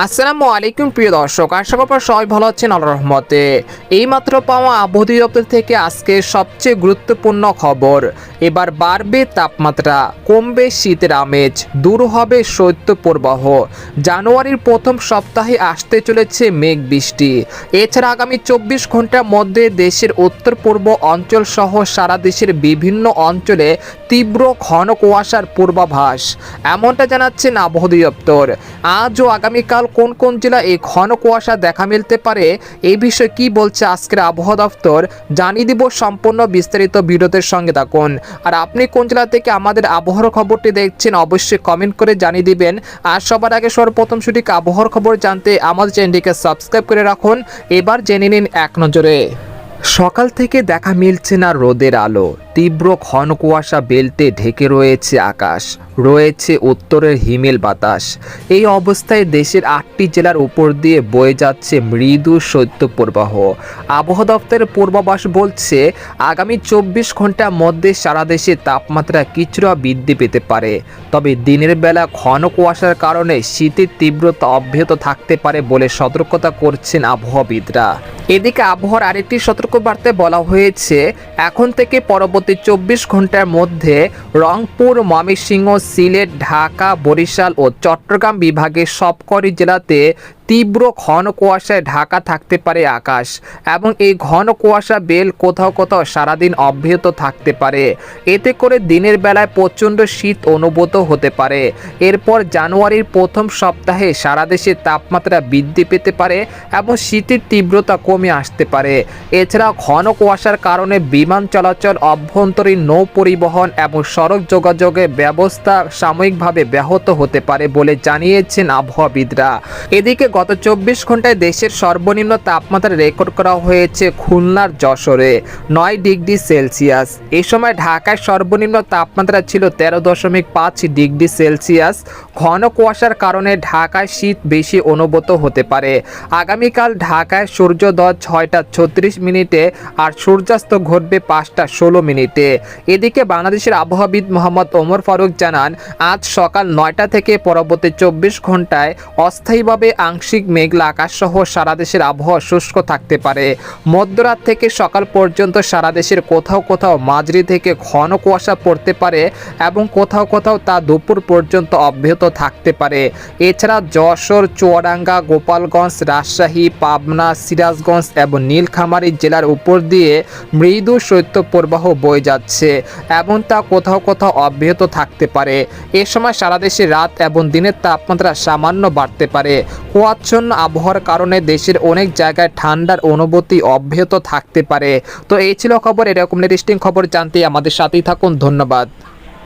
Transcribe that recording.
আসসালামু আলাইকুম প্রিয় দর্শক, আশা করি সবাই ভালো আছেন আল্লাহর রহমতে। এইমাত্র পাওয়া আবহাওয়া দপ্তর থেকে আজকে সবচেয়ে গুরুত্বপূর্ণ খবর। এবার বাড়বে তাপমাত্রা, কমবে শীতের আমেজ, দূর হবে শৈত্যপ্রবাহ। জানুয়ারির প্রথম সপ্তাহে আসতে চলেছে মেঘ বৃষ্টি। এছাড়া আগামী 24 ঘন্টার মধ্যে দেশের উত্তর পূর্ব অঞ্চল সহ সারা দেশের বিভিন্ন অঞ্চলে তীব্র ঘন কুয়াশার পূর্বাভাস, এমনটা জানাচ্ছেন আবহাওয়া দপ্তর। আজ ও আগামীকাল কোন কোন জেলা এই ঘন কুয়াশা দেখা মিলতে পারে, এই বিষয়ে কি বলছে আজকের আবহাওয়া দপ্তর জানিয়ে দিব। সম্পূর্ণ বিস্তারিত ভিডিওদের সঙ্গে থাকুন। আর আপনি কোন জেলা থেকে আমাদের আবহাওয়ার খবরটি দেখছেন অবশ্যই কমেন্ট করে জানিয়ে দিবেন। আর সবার আগে সর্বপ্রথম সঠিক আবহাওয়ার খবর জানতে আমাদের চ্যানেলটিকে সাবস্ক্রাইব করে রাখুন। এবার জেনে নিন এক নজরে। সকাল থেকে দেখা মিলছে না রোদের আলো, তীব্র ঘন কুয়াশা বেল্টে ঢেকে রয়েছে আকাশ, রয়েছে উত্তরের হিমেল বাতাস। এই অবস্থায় দেশের 8টি জেলার উপর দিয়ে বয়ে যাচ্ছে মৃদু শৈত্যপ্রবাহ। আবহাওয়া দপ্তরের পূর্বাভাস বলছে আগামী 24 ঘন্টার মধ্যে সারা দেশে তাপমাত্রা কিছুটা বৃদ্ধি পেতে পারে। তবে দিনের বেলা ঘন কুয়াশার কারণে শীতের তীব্রতা অব্যাহত থাকতে পারে বলে সতর্কতা করছেন আবহাওয়াবিদরা। এদিকে আবহাওয়ার আরেকটি সতর্কবার্তায় বলা হয়েছে এখন থেকে পরবর্তী 24 ঘন্টার মধ্যে রংপুর, ময়মনসিংহ, সিলেট, ঢাকা, বরিশাল ও চট্টগ্রাম বিভাগের সবকটি জেলাতে তীব্র ঘন কুয়াশায় ঢাকা থাকতে পারে আকাশ, এবং এই ঘন কুয়াশা বেল কোথাও কোথাও সারাদিন অব্যাহত থাকতে পারে। এতে করে দিনের বেলায় প্রচণ্ড শীত অনুভূত হতে পারে। এরপর জানুয়ারির প্রথম সপ্তাহে সারা দেশে তাপমাত্রা বৃদ্ধি পেতে পারে এবং শীতের তীব্রতা কমে আসতে পারে। এছাড়া ঘন কুয়াশার কারণে বিমান চলাচল, অভ্যন্তরীণ নৌ পরিবহন এবং সড়ক যোগাযোগের ব্যবস্থা সাময়িকভাবে ব্যাহত হতে পারে বলে জানিয়েছেন আবহাওয়াবিদরা। এদিকে গত 24 ঘন্টায় দেশের সর্বনিম্ন তাপমাত্রা রেকর্ড করা হয়েছে খুলনার যশোরে 9 ডিগ্রি সেলসিয়াস। এই সময় ঢাকায় সর্বনিম্ন তাপমাত্রা ছিল 13.5 ডিগ্রি সেলসিয়াস। ঘন কুয়াশার কারণে ঢাকায় শীত বেশি অনুভূত হতে পারে। আগামীকাল ঢাকায় সূর্যোদয় 6টা 36 মিনিটে আর সূর্যাস্ত ঘটবে 5টা 16 মিনিটে। এদিকে বাংলাদেশের আবহাওয়াবিদ মোহাম্মদ ওমর ফারুক জানান আজ সকাল 9টা থেকে পরবর্তী 24 ঘন্টায় অস্থায়ীভাবে আংশিক মেঘলা আকাশ সহ সারা দেশের আবহাওয়া শুষ্ক থাকতে পারে। মধ্যরাত থেকে সকাল পর্যন্ত সারা দেশের কোথাও কোথাও মাঝারি থেকে ঘন কুয়াশা পড়তে পারে এবং কোথাও কোথাও তা দুপুর পর্যন্ত অব্যাহত থাকতে পারে। এছাড়া যশোর, চুয়াডাঙ্গা, গোপালগঞ্জ, রাজশাহী, পাবনা, সিরাজগঞ্জ এবং নীলফামারী জেলার উপর দিয়ে মৃদু শৈত্যপ্রবাহ বয়ে যাচ্ছে এবং তা কোথাও কোথাও অব্যাহত থাকতে পারে। এ সময় সারা দেশে রাত এবং দিনের তাপমাত্রা সামান্য বাড়তে পারে। কুয়াচ্ছন্ন আবহাওয়ার কারণে দেশের অনেক জায়গায় ঠান্ডার অনুভূতি অব্যাহত থাকতে পারে। তো এই ছিল খবর। এরকম ইন্টারেস্টিং খবর জানতে আমাদের সাথেই থাকুন। ধন্যবাদ।